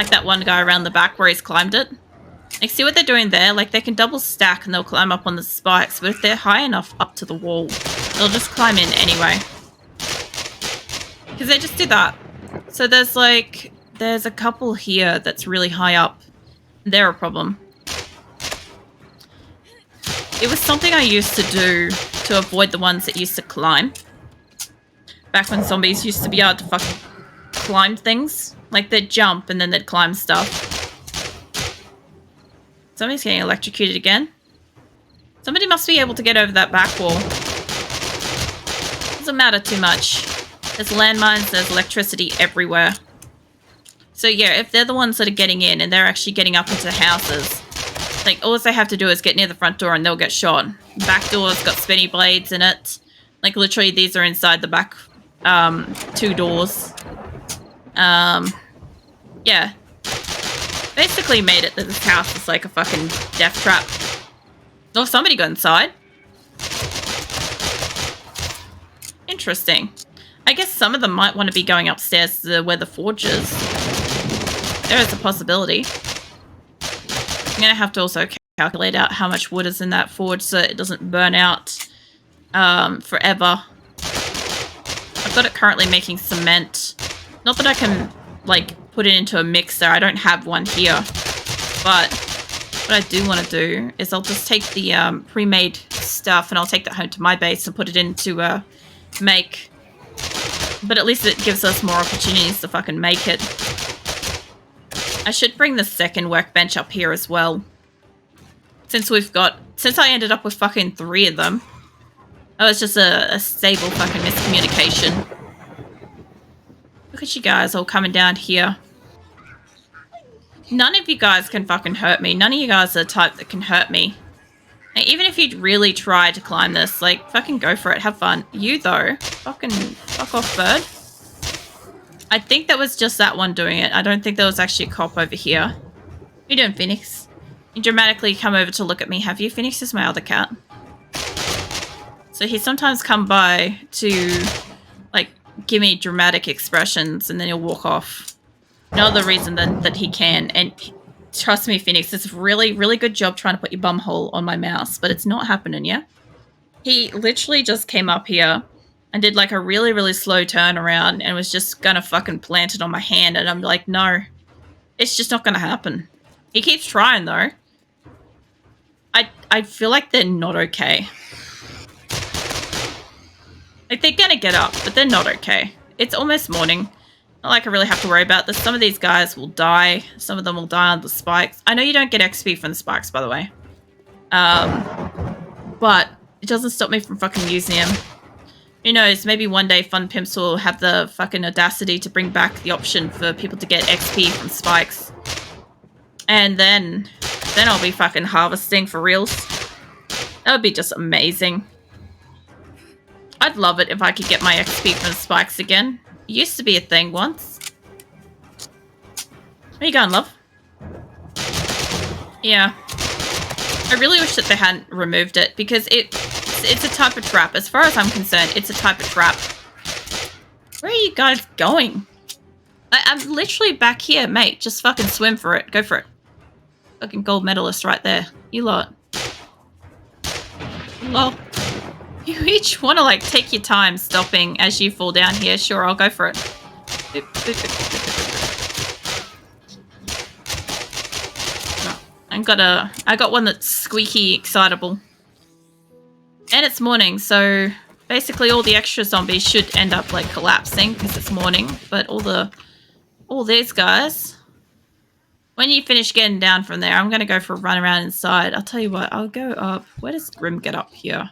Like that one guy around the back where he's climbed it. Like, see what they're doing there? Like, they can double stack and they'll climb up on the spikes, but if they're high enough up to the wall, they'll just climb in anyway. Because they just do that. So there's a couple here that's really high up. They're a problem. It was something I used to do to avoid the ones that used to climb. Back when zombies used to be able to fucking climb things. Like, they'd jump and then they'd climb stuff. Somebody's getting electrocuted again. Somebody must be able to get over that back wall. Doesn't matter too much. There's landmines, there's electricity everywhere. So yeah, if they're the ones that are getting in and they're actually getting up into houses, like, all they have to do is get near the front door and they'll get shot. Back door's got spinny blades in it. Like, literally, these are inside the back 2 doors. Yeah. Basically made it that this house is like a fucking death trap. Oh, somebody got inside. Interesting. I guess some of them might want to be going upstairs to where the forge is. There is a possibility. I'm going to have to also calculate out how much wood is in that forge so it doesn't burn out forever. I've got it currently making cement. Not that I can, like, put it into a mixer. I don't have one here. But what I do want to do is I'll just take the pre-made stuff and I'll take that home to my base and put it into make. But at least it gives us more opportunities to fucking make it. I should bring the second workbench up here as well. Since I ended up with fucking 3 of them. Oh, it's just a stable fucking miscommunication. Look at you guys all coming down here. None of you guys can fucking hurt me. None of you guys are the type that can hurt me. Like, even if you'd really try to climb this, like, fucking go for it. Have fun. You, though. Fucking fuck off, bird. I think that was just that one doing it. I don't think there was actually a cop over here. What you doing, Phoenix? You dramatically come over to look at me, have you? Phoenix is my other cat. So he sometimes come by to, like, give me dramatic expressions and then he'll walk off. No other reason than that he can. And trust me, Phoenix, it's a really, really good job trying to put your bum hole on my mouse, but it's not happening, yeah? He literally just came up here and did like a really, really slow turnaround and was just gonna fucking plant it on my hand, and I'm like, no, it's just not gonna happen. He keeps trying though. I feel like they're not okay. Like, they're gonna get up, but they're not okay. It's almost morning. Not like I really have to worry about this. Some of these guys will die. Some of them will die on the spikes. I know you don't get XP from the spikes, by the way. But it doesn't stop me from fucking using them. Who knows, maybe one day Fun Pimps will have the fucking audacity to bring back the option for people to get XP from spikes. And then I'll be fucking harvesting for reals. That would be just amazing. I'd love it if I could get my XP from spikes again. It used to be a thing once. Where you going, love? Yeah. I really wish that they hadn't removed it, because it's a type of trap. As far as I'm concerned, it's a type of trap. Where are you guys going? I'm literally back here, mate. Just fucking swim for it. Go for it. Fucking gold medalist right there. You lot. Lol. You each want to, like, take your time stopping as you fall down here. Sure, I'll go for it. Boop, boop, boop, boop, boop, boop. I got one that's squeaky excitable. And it's morning, so basically all the extra zombies should end up, like, collapsing because it's morning. But all these guys, when you finish getting down from there, I'm going to go for a run around inside. I'll tell you what, I'll go up. Where does Grim get up here?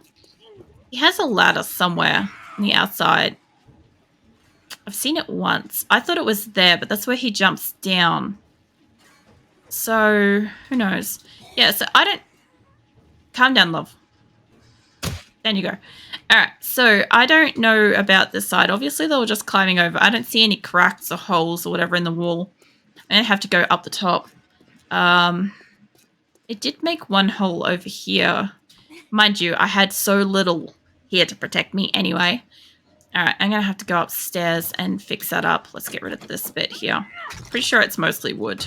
He has a ladder somewhere on the outside. I've seen it once. I thought it was there, but that's where he jumps down. So, who knows? Yeah, so I don't... Calm down, love. There you go. Alright, so I don't know about this side. Obviously, they were just climbing over. I don't see any cracks or holes or whatever in the wall. I'm going to have to go up the top. It did make one hole over here. Mind you, I had so little here to protect me anyway. Alright, I'm going to have to go upstairs and fix that up. Let's get rid of this bit here. Pretty sure it's mostly wood,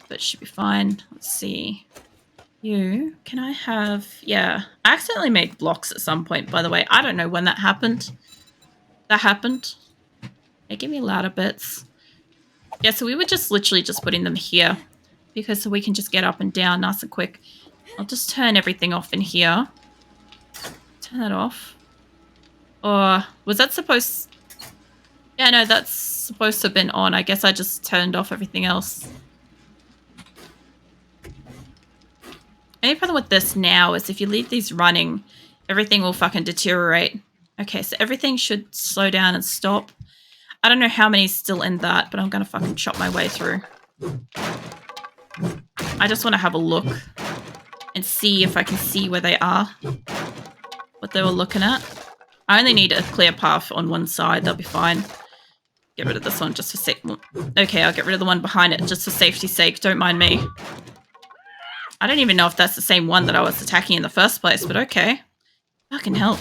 but it should be fine. Let's see. You, can I have... Yeah, I accidentally made blocks at some point, by the way. I don't know when that happened. That happened. Hey, give me ladder bits. Yeah, so we were just literally just putting them here because so we can just get up and down nice and quick. I'll just turn everything off in here. Turn that off. Or was that supposed... Yeah, no, that's supposed to have been on. I guess I just turned off everything else. Any problem with this now is if you leave these running, everything will fucking deteriorate. Okay, so everything should slow down and stop. I don't know how many's still in that, but I'm gonna fucking chop my way through. I just want to have a look and see if I can see where they are. What they were looking at. I only need a clear path on one side, that'll be fine. Get rid of this one just for sake. Okay, I'll get rid of the one behind it just for safety's sake. Don't mind me. I don't even know if that's the same one that I was attacking in the first place, but okay. Fucking hell.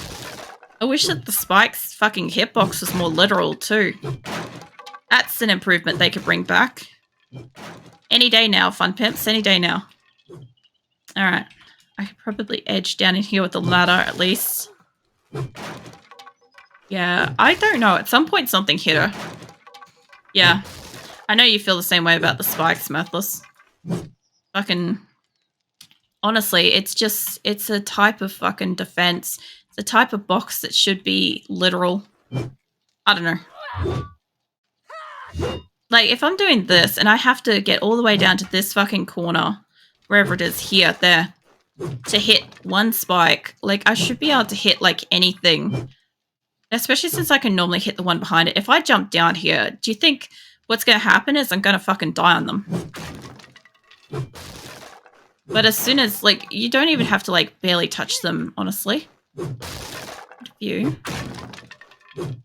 I wish that the spikes fucking hitbox was more literal too. That's an improvement they could bring back. Any day now, fun pimps. Any day now. Alright. I could probably edge down in here with the ladder at least. Yeah, I don't know. At some point something hit her. Yeah. I know you feel the same way about the spikes, Mathless. Fucking... Honestly, it's a type of fucking defense. It's a type of box that should be literal. I don't know. Like, if I'm doing this and I have to get all the way down to this fucking corner, wherever it is, here, there, to hit one spike, like, I should be able to hit, like, anything. Especially since I can normally hit the one behind it. If I jump down here, do you think what's going to happen is I'm going to fucking die on them? But as soon as, like, you don't even have to, like, barely touch them, honestly. View.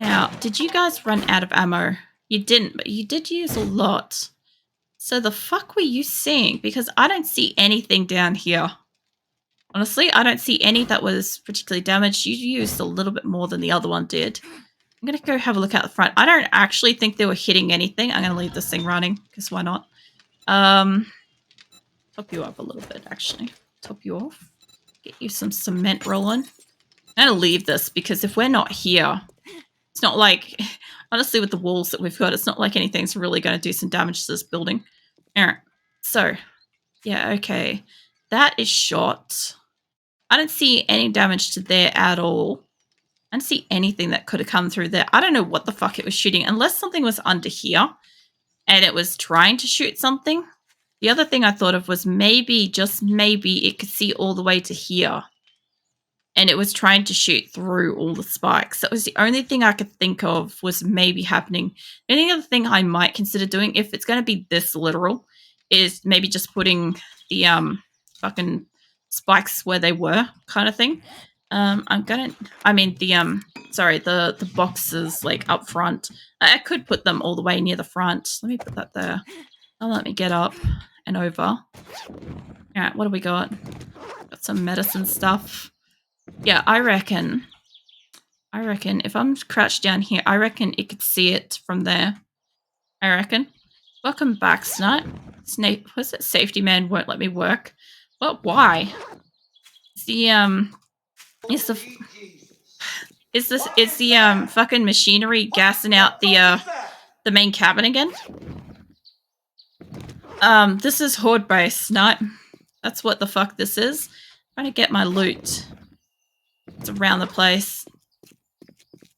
Now, did you guys run out of ammo? You didn't, but you did use a lot. So the fuck were you seeing? Because I don't see anything down here. Honestly, I don't see any that was particularly damaged. You used a little bit more than the other one did. I'm going to go have a look out the front. I don't actually think they were hitting anything. I'm going to leave this thing running, because why not? Top you up a little bit, actually. Top you off. Get you some cement rolling. I'm going to leave this, because if we're not here, it's not like... Honestly, with the walls that we've got, it's not like anything's really going to do some damage to this building. Alright, so... Yeah, okay. That is shot. I don't see any damage to there at all. I don't see anything that could have come through there. I don't know what the fuck it was shooting, unless something was under here and it was trying to shoot something. The other thing I thought of was maybe, just maybe, it could see all the way to here. And it was trying to shoot through all the spikes. That was the only thing I could think of was maybe happening. The only other thing I might consider doing, if it's going to be this literal, is maybe just putting the fucking spikes where they were, kind of thing. The boxes, like, up front. I could put them all the way near the front. Let me put that there. Oh, let me get up and over. Alright, what do we got? Got some medicine stuff. Yeah, I reckon if I'm crouched down here, I reckon it could see it from there. I reckon. Welcome back, Snipe. Snape, what's it? Safety man won't let me work. Well, why? Is the fucking machinery gassing out the main cabin again? This is Horde base, Snipe. That's what the fuck this is. I'm trying to get my loot. It's around the place.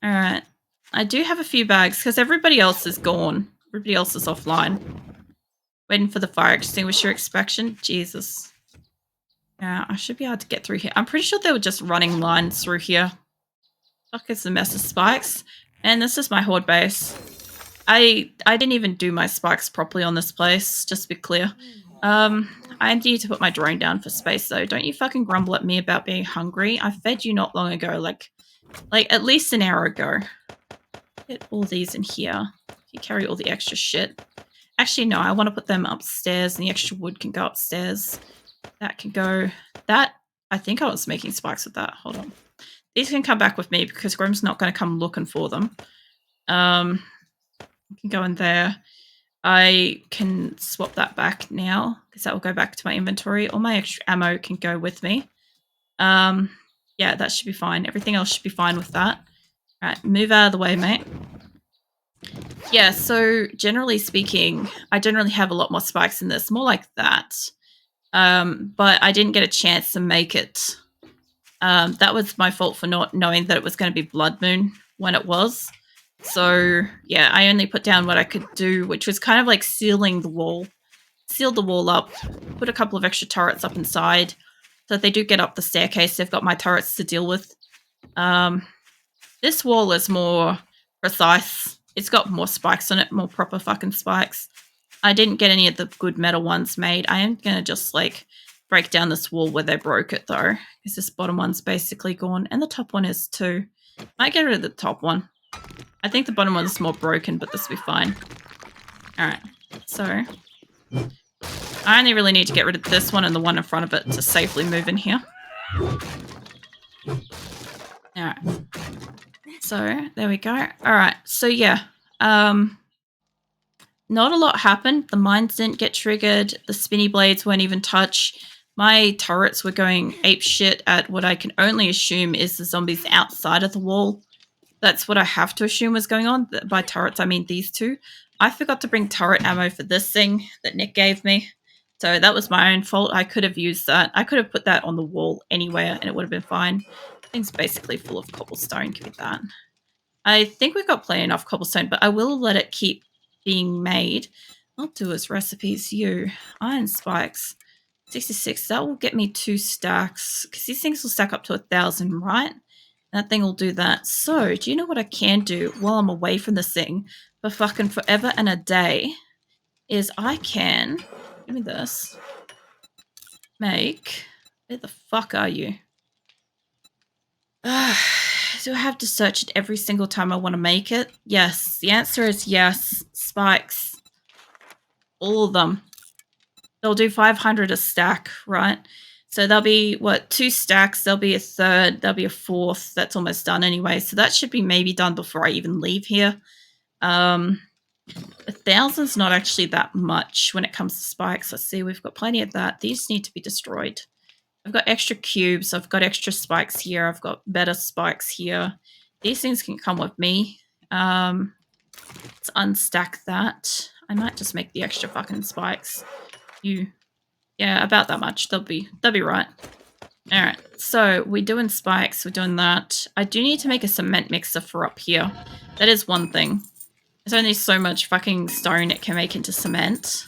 Alright. I do have a few bags, because everybody else is gone. Everybody else is offline. Waiting for the fire extinguisher inspection. Jesus. Yeah, I should be able to get through here. I'm pretty sure they were just running lines through here. Fuck, it's a mess of spikes. And this is my Horde base. I didn't even do my spikes properly on this place, just to be clear. I need to put my drone down for space, though. Don't you fucking grumble at me about being hungry. I fed you not long ago, like at least an hour ago. Get all these in here. You carry all the extra shit. Actually, no, I want to put them upstairs, and the extra wood can go upstairs. That can go... That... I think I was making spikes with that. Hold on. These can come back with me because Grim's not going to come looking for them. You can go in there. I can swap that back now because that will go back to my inventory. All my extra ammo can go with me. Yeah, that should be fine. Everything else should be fine with that. All right, move out of the way, mate. Yeah, so generally speaking, I generally have a lot more spikes in this, more like that. But I didn't get a chance to make it. That was my fault for not knowing that it was going to be Blood Moon when it was. So, yeah, I only put down what I could do, which was kind of like sealing the wall. Sealed the wall up, put a couple of extra turrets up inside. So if they do get up the staircase, they've got my turrets to deal with. This wall is more precise. It's got more spikes on it, more proper fucking spikes. I didn't get any of the good metal ones made. I am going to just, like, break down this wall where they broke it, though. Because this bottom one's basically gone. And the top one is, too. Might get rid of the top one. I think the bottom one's more broken, but this will be fine. Alright. So, I only really need to get rid of this one and the one in front of it to safely move in here. Alright. So, there we go. Alright, so yeah. Not a lot happened. The mines didn't get triggered. The spinny blades weren't even touched. My turrets were going apeshit at what I can only assume is the zombies outside of the wall. That's what I have to assume was going on. By turrets, I mean these two. I forgot to bring turret ammo for this thing that Nick gave me. So that was my own fault. I could have used that. I could have put that on the wall anywhere and it would have been fine. Thing's basically full of cobblestone. Give me that. I think we've got plenty enough cobblestone, but I will let it keep being made. I'll do as recipes. Iron spikes. 66. That will get me 2 stacks. Because these things will stack up to 1,000, right? That thing will do that. So, do you know what I can do while I'm away from this thing for fucking forever and a day? Is I can... Give me this. Make... Where the fuck are you? Do I have to search it every single time I want to make it? Yes. The answer is yes. Spikes. All of them. They'll do 500 a stack, right? So there'll be, 2 stacks. There'll be a third. There'll be a fourth. That's almost done anyway. So that should be maybe done before I even leave here. 1,000's not actually that much when it comes to spikes. Let's see. We've got plenty of that. These need to be destroyed. I've got extra cubes. I've got extra spikes here. I've got better spikes here. These things can come with me. Let's unstack that. I might just make the extra fucking spikes. Yeah, about that much. They'll be right. Alright, so we're doing spikes. We're doing that. I do need to make a cement mixer for up here. That is one thing. There's only so much fucking stone it can make into cement.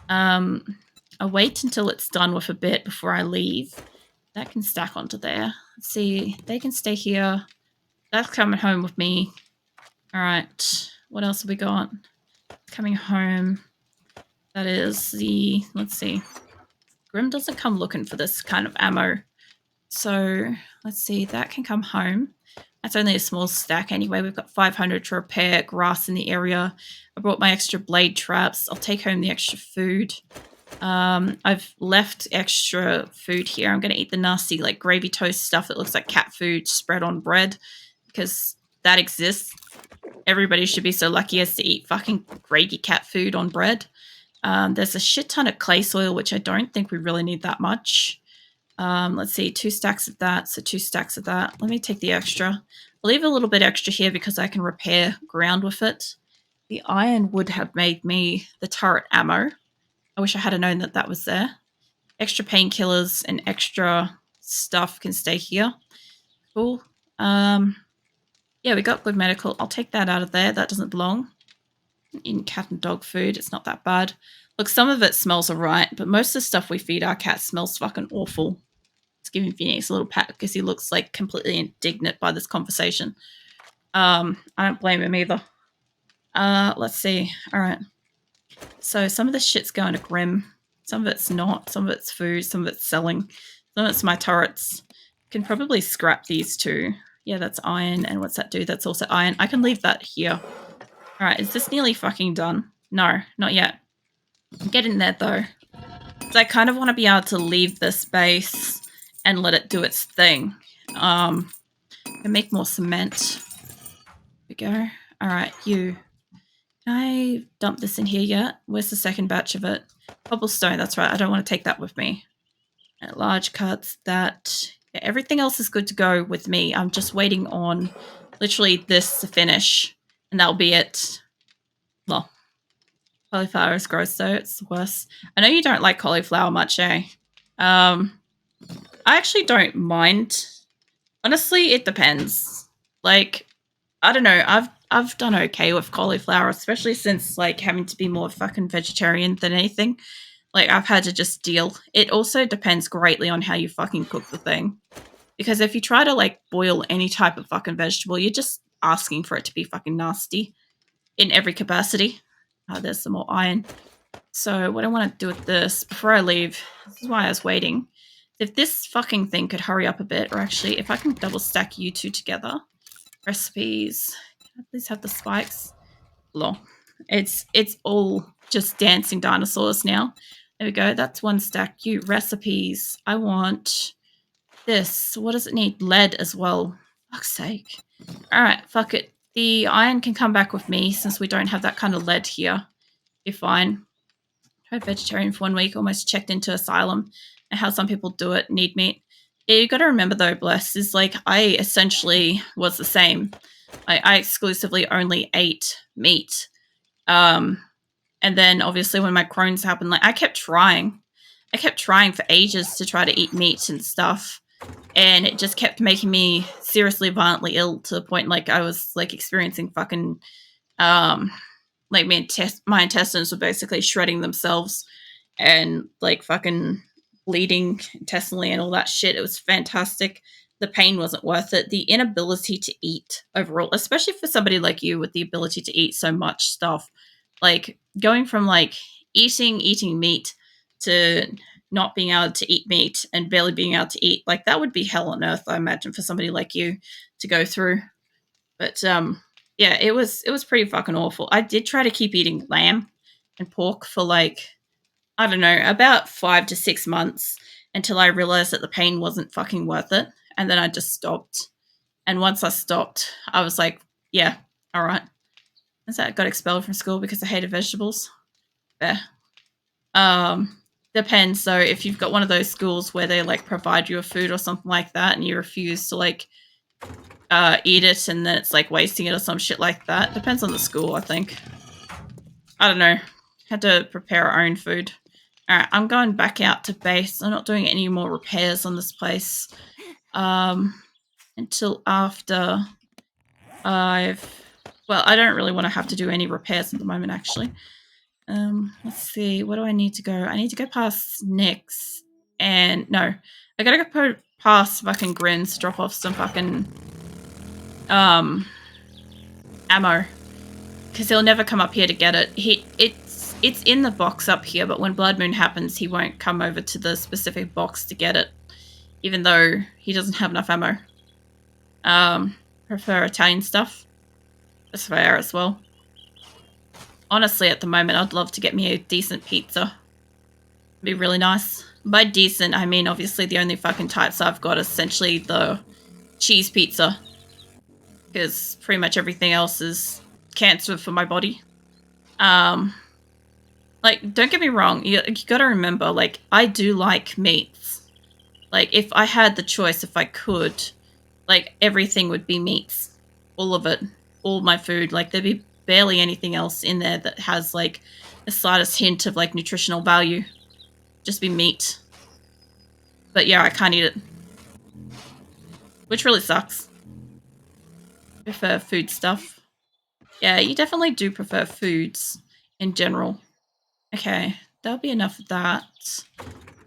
I'll wait until it's done with a bit before I leave. That can stack onto there. Let's see. They can stay here. That's coming home with me. Alright. What else have we got? Coming home. That is the... Let's see. Grim doesn't come looking for this kind of ammo. So, let's see. That can come home. That's only a small stack anyway. We've got 500 to repair grass in the area. I brought my extra blade traps. I'll take home the extra food. I've left extra food here. I'm going to eat the nasty like gravy toast stuff that looks like cat food spread on bread because that exists. Everybody should be so lucky as to eat fucking gravy cat food on bread. There's a shit ton of clay soil, which I don't think we really need that much. Let's see, 2 stacks of that, so 2 stacks of that. Let me take the extra. I'll leave a little bit extra here because I can repair ground with it. The iron would have made me the turret ammo. I wish I had known that that was there. Extra painkillers and extra stuff can stay here. Cool. Yeah, we got good medical. I'll take that out of there. That doesn't belong. Eating cat and dog food. It's not that bad. Look, some of it smells alright, but most of the stuff we feed our cat smells fucking awful. It's giving Phoenix a little pat because he looks like completely indignant by this conversation. I don't blame him either. Let's see. Alright. So some of this shit's going to Grim. Some of it's not. Some of it's food. Some of it's selling. Some of it's my turrets. Can probably scrap these two. Yeah, that's iron. And what's that do? That's also iron. I can leave that here. Alright, is this nearly fucking done? No, not yet. Get in there, though. So I kind of want to be able to leave this base and let it do its thing. And make more cement. There we go. Alright, you. Can I dump this in here yet? Where's the second batch of it? Cobblestone, that's right. I don't want to take that with me. Large cuts, that. Yeah, everything else is good to go with me. I'm just waiting on literally this to finish. And that'll be it. Well, cauliflower is gross though. It's worse. I know you don't like cauliflower much, eh? I actually don't mind. Honestly, it depends. Like, I don't know. I've done okay with cauliflower, especially since like having to be more fucking vegetarian than anything. Like I've had to just deal. It also depends greatly on how you fucking cook the thing. Because if you try to like boil any type of fucking vegetable, you're just asking for it to be fucking nasty in every capacity. There's some more iron. So what I want to do with this before I leave, this is why I was waiting. If this fucking thing could hurry up a bit, or actually if I can double stack you two together. Recipes. Can I please have the spikes? Lol. It's all just dancing dinosaurs now. There we go. That's one stack. You recipes. I want this. What does it need? Lead as well. Fuck's sake. Alright, fuck it. The iron can come back with me since we don't have that kind of lead here. Be fine. Tried vegetarian for 1 week, almost checked into asylum, and how some people do it, need meat. Yeah, you gotta remember though, Bless, is like I essentially was the same. I exclusively only ate meat. And then obviously when my Crohn's happened, like I kept trying. I kept trying for ages to try to eat meat and stuff. And it just kept making me seriously violently ill to the point like I was like experiencing fucking like my intestines were basically shredding themselves and like fucking bleeding intestinally and all that shit. It was fantastic. The pain wasn't worth it. The inability to eat overall, especially for somebody like you with the ability to eat so much stuff, like going from like eating meat to not being able to eat meat and barely being able to eat, like that would be hell on earth, I imagine, for somebody like you to go through. But yeah, it was pretty fucking awful. I did try to keep eating lamb and pork for like, I don't know, about 5 to 6 months until I realized that the pain wasn't fucking worth it. And then I just stopped. And once I stopped, I was like, yeah, all right. Is that I got expelled from school because I hated vegetables? Yeah. Depends. So if you've got one of those schools where they like provide you with food or something like that and you refuse to like eat it and then it's like wasting it or some shit like that. Depends on the school, I think. I don't know. Had to prepare our own food. Alright, I'm going back out to base. I'm not doing any more repairs on this place. Until after I've... Well, I don't really want to have to do any repairs at the moment, actually. Let's see. What do I need to go? I need to go past Nick's. And... No. I gotta go past fucking Grin's to drop off some fucking... ammo. Because he'll never come up here to get it. It's in the box up here, but when Blood Moon happens, he won't come over to the specific box to get it. Even though he doesn't have enough ammo. Prefer Italian stuff. That's fair as well. Honestly, at the moment, I'd love to get me a decent pizza. It'd be really nice. By decent, I mean obviously the only fucking types I've got is essentially the cheese pizza. Because pretty much everything else is cancer for my body. Like, don't get me wrong, you gotta remember, like, I do like meats. Like, if I had the choice, if I could, like, everything would be meats. All of it. All my food. Like, there'd be barely anything else in there that has, like, the slightest hint of, like, nutritional value. Just be meat. But yeah, I can't eat it. Which really sucks. Prefer food stuff. Yeah, you definitely do prefer foods in general. Okay, that'll be enough of that.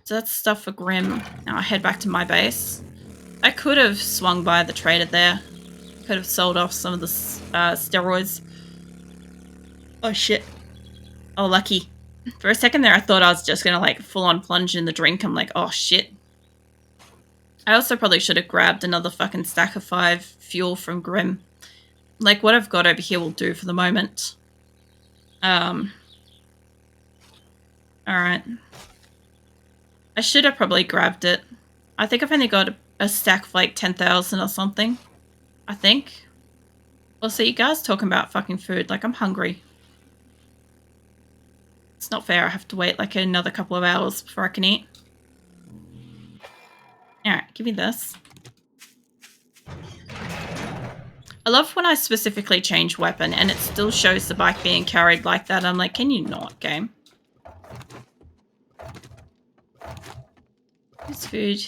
So that's stuff for Grim. Now I head back to my base. I could have swung by the trader there. Could have sold off some of the steroids. Oh shit. Oh, lucky. For a second there, I thought I was just gonna like full on plunge in the drink. I'm like, oh shit. I also probably should have grabbed another fucking stack of 5 fuel from Grim. Like, what I've got over here will do for the moment. Alright. I should have probably grabbed it. I think I've only got a stack of like 10,000 or something. I think. Well, see, you guys talking about fucking food. Like, I'm hungry. It's not fair. I have to wait like another couple of hours before I can eat. Alright, give me this. I love when I specifically change weapon and it still shows the bike being carried like that. I'm like, can you not, game? It's food.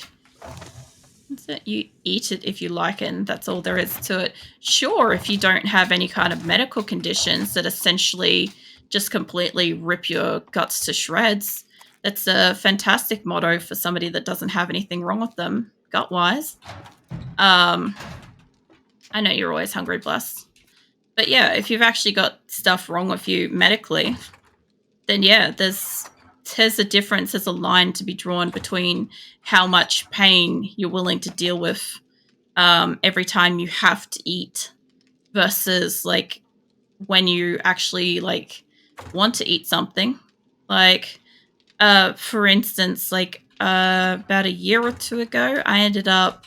It's that you eat it if you like it, and that's all there is to it. Sure, if you don't have any kind of medical conditions that essentially just completely rip your guts to shreds, that's a fantastic motto for somebody that doesn't have anything wrong with them, gut-wise. I know you're always hungry, bless. But yeah, if you've actually got stuff wrong with you medically, then yeah, there's a difference, there's a line to be drawn between how much pain you're willing to deal with every time you have to eat versus like when you actually like want to eat something. Like for instance, like about a year or two ago, I ended up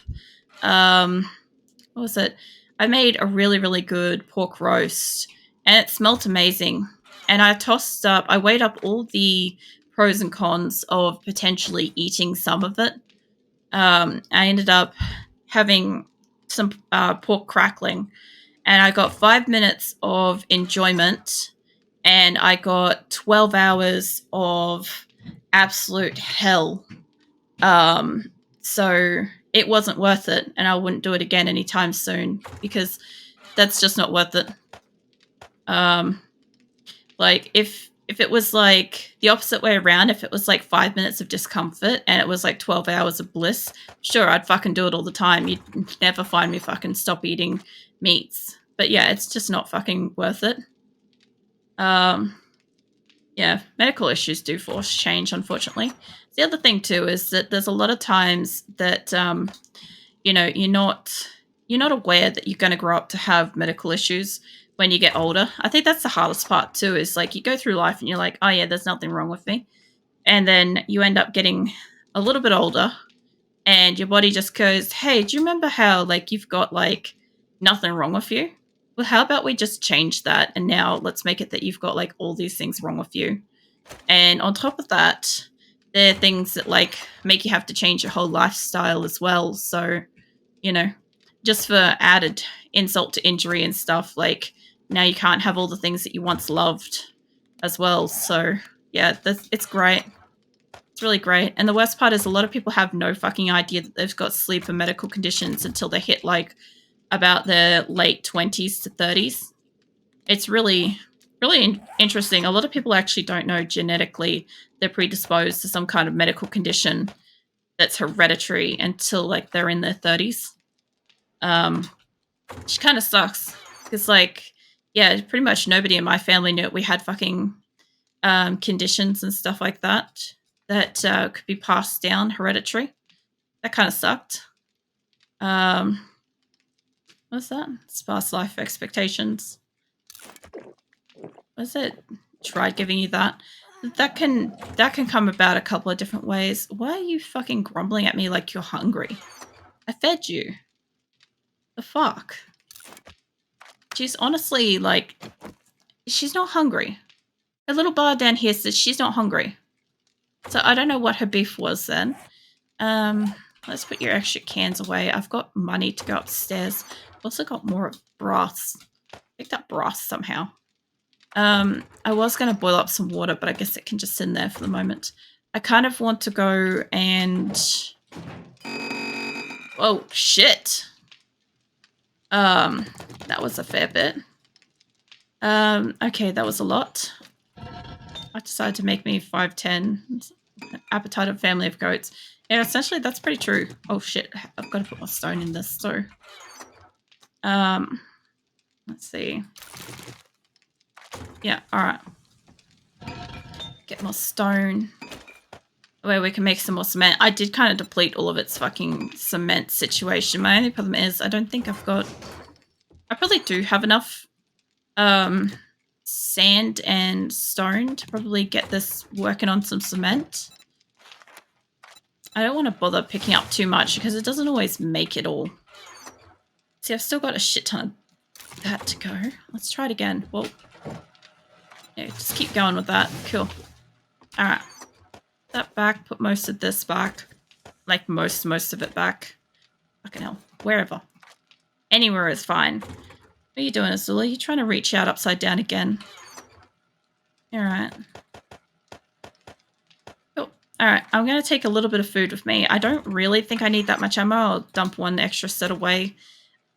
what was it? I made a really, really good pork roast and it smelt amazing. And I weighed up all the pros and cons of potentially eating some of it. I ended up having some pork crackling and I got 5 minutes of enjoyment and I got 12 hours of absolute hell. So it wasn't worth it, and I wouldn't do it again anytime soon because that's just not worth it. Like if it was like the opposite way around, if it was like 5 minutes of discomfort and it was like 12 hours of bliss, sure, I'd fucking do it all the time. You'd never find me fucking stop eating meats. But yeah, it's just not fucking worth it. Yeah, medical issues do force change, unfortunately. The other thing too is that there's a lot of times that you know, you're not aware that you're going to grow up to have medical issues when you get older. I think that's the hardest part too, is like you go through life and you're like, oh yeah, there's nothing wrong with me. And then you end up getting a little bit older and your body just goes, hey, do you remember how like you've got like nothing wrong with you? Well, how about we just change that and now let's make it that you've got like all these things wrong with you. And on top of that, there are things that like make you have to change your whole lifestyle as well. So, you know, just for added insult to injury and stuff, like now you can't have all the things that you once loved as well. So yeah, it's great. It's really great. And the worst part is a lot of people have no fucking idea that they've got sleep and medical conditions until they hit like about their late 20s to 30s. It's really, really interesting. A lot of people actually don't know genetically they're predisposed to some kind of medical condition that's hereditary until like they're in their 30s. Which kind of sucks because like, yeah, pretty much nobody in my family knew we had fucking conditions and stuff like that could be passed down hereditary. That kind of sucked. What's that? Sparse life expectations. What's it? Tried giving you that. That can come about a couple of different ways. Why are you fucking grumbling at me like you're hungry? I fed you. The fuck? She's honestly like, she's not hungry. A little bar down here says she's not hungry. So I don't know what her beef was then. Let's put your extra cans away. I've got money to go upstairs. I've also got more broths. Picked up broth somehow. I was going to boil up some water, but I guess it can just sit in there for the moment. I kind of want to go and... Oh, shit. That was a fair bit. Okay, that was a lot. I decided to make me 5'10", appetite of family of goats. Yeah, essentially that's pretty true. Oh shit, I've got to put my stone in this, so... let's see. Yeah, alright. Get more stone. Where we can make some more cement. I did kind of deplete all of its fucking cement situation. My only problem is I don't think I've got... I probably do have enough sand and stone to probably get this working on some cement. I don't want to bother picking up too much because it doesn't always make it all. See, I've still got a shit ton of that to go. Let's try it again. Well, yeah, just keep going with that. Cool. Alright. That back, put most of this back. Like most of it back. Fucking hell. Wherever. Anywhere is fine. What are you doing, Azula? Are you trying to reach out upside down again? Alright. Cool. Alright, I'm going to take a little bit of food with me. I don't really think I need that much ammo. I'll dump one extra set away.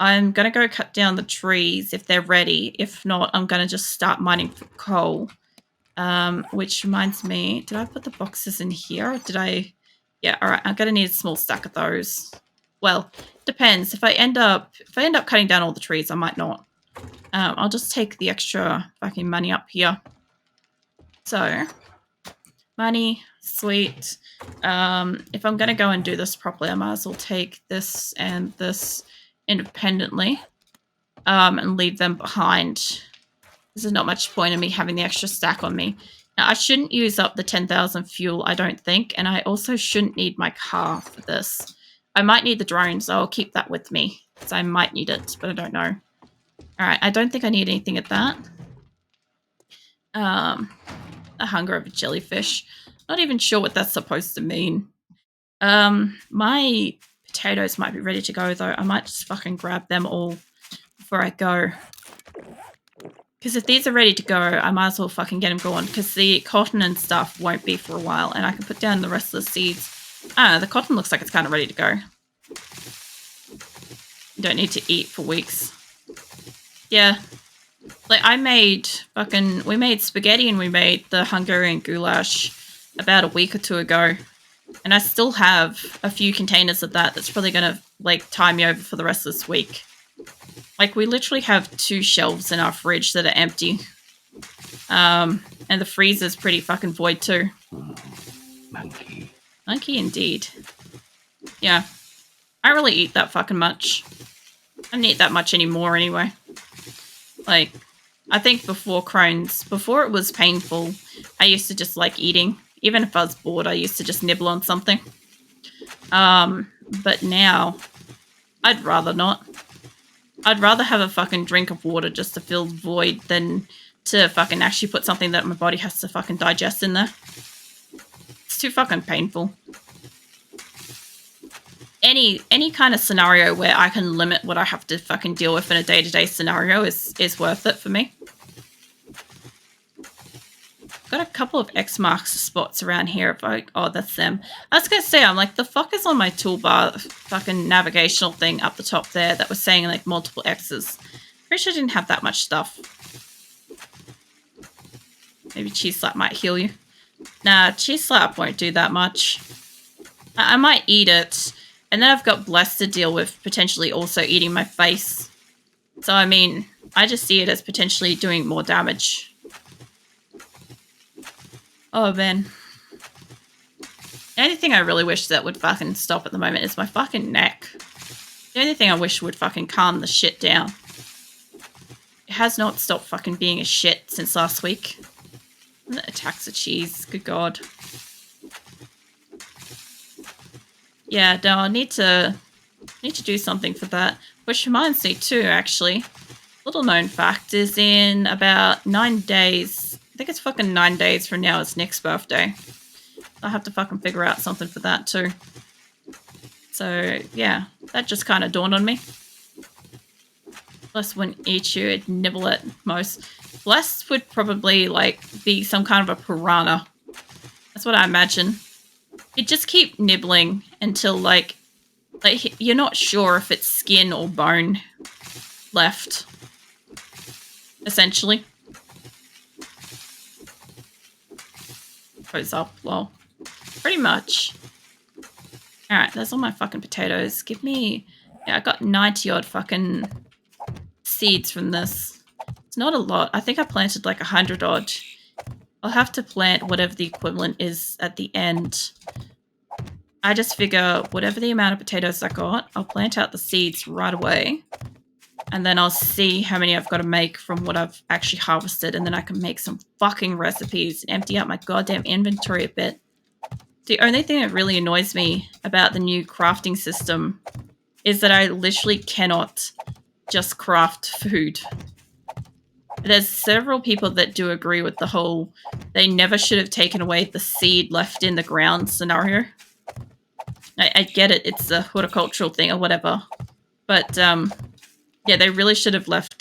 I'm going to go cut down the trees if they're ready. If not, I'm going to just start mining for coal. Which reminds me, did I put the boxes in here? Or did I? Yeah, alright, I'm going to need a small stack of those. Well, depends. If I end up cutting down all the trees, I might not. I'll just take the extra fucking money up here. So, money, sweet. If I'm going to go and do this properly, I might as well take this and this independently and leave them behind. There's not much point in me having the extra stack on me. Now, I shouldn't use up the 10,000 fuel, I don't think, and I also shouldn't need my car for this. I might need the drone, so I'll keep that with me, because I might need it, but I don't know. Alright, I don't think I need anything at that. The hunger of a jellyfish. Not even sure what that's supposed to mean. My potatoes might be ready to go, though. I might just fucking grab them all before I go. Because if these are ready to go, I might as well fucking get them going. Because the cotton and stuff won't be for a while. And I can put down the rest of the seeds. I don't know, the cotton looks like it's kind of ready to go. You don't need to eat for weeks. Yeah. Like, we made spaghetti and we made the Hungarian goulash about a week or two ago. And I still have a few containers of that. That's probably going to, like, tie me over for the rest of this week. Like, we literally have 2 shelves in our fridge that are empty. And the freezer's pretty fucking void, too. Monkey. Monkey, indeed. Yeah. I don't really eat that fucking much. I don't eat that much anymore, anyway. Like, I think before Crohn's, before it was painful, I used to just like eating. Even if I was bored, I used to just nibble on something. But now, I'd rather not. I'd rather have a fucking drink of water just to fill the void than to fucking actually put something that my body has to fucking digest in there. It's too fucking painful. Any kind of scenario where I can limit what I have to fucking deal with in a day-to-day scenario is worth it for me. Got a couple of X marks spots around here. Oh, that's them. I was going to say, I'm like, the fuck is on my toolbar, fucking navigational thing up the top there that was saying, like, multiple X's. Pretty sure I didn't have that much stuff. Maybe cheese slap might heal you. Nah, cheese slap won't do that much. I might eat it. And then I've got Bless to deal with potentially also eating my face. So, I mean, I just see it as potentially doing more damage. Oh, man. The only thing I really wish that would fucking stop at the moment is my fucking neck. The only thing I wish would fucking calm the shit down. It has not stopped fucking being a shit since last week. And it attacks the cheese. Good God. Yeah, no, I need to do something for that. Which reminds me too, actually. Little known fact is in about 9 days. I think it's fucking 9 days from now. It's Nick's birthday. I'll have to fucking figure out something for that too. So, yeah. That just kind of dawned on me. Bless wouldn't eat you. It'd nibble at most. Bless would probably, like, be some kind of a piranha. That's what I imagine. He'd just keep nibbling until, like, you're not sure if it's skin or bone left. Essentially. Goes up, lol. Pretty much. Alright, there's all my fucking potatoes. Give me... Yeah, I got 90 odd fucking seeds from this. It's not a lot. I think I planted like 100 odd. I'll have to plant whatever the equivalent is at the end. I just figure whatever the amount of potatoes I got, I'll plant out the seeds right away. And then I'll see how many I've got to make from what I've actually harvested. And then I can make some fucking recipes and empty out my goddamn inventory a bit. The only thing that really annoys me about the new crafting system is that I literally cannot just craft food. There's several people that do agree with the whole they never should have taken away the seed left in the ground scenario. I get it, it's a horticultural thing or whatever. But, yeah, they really should have left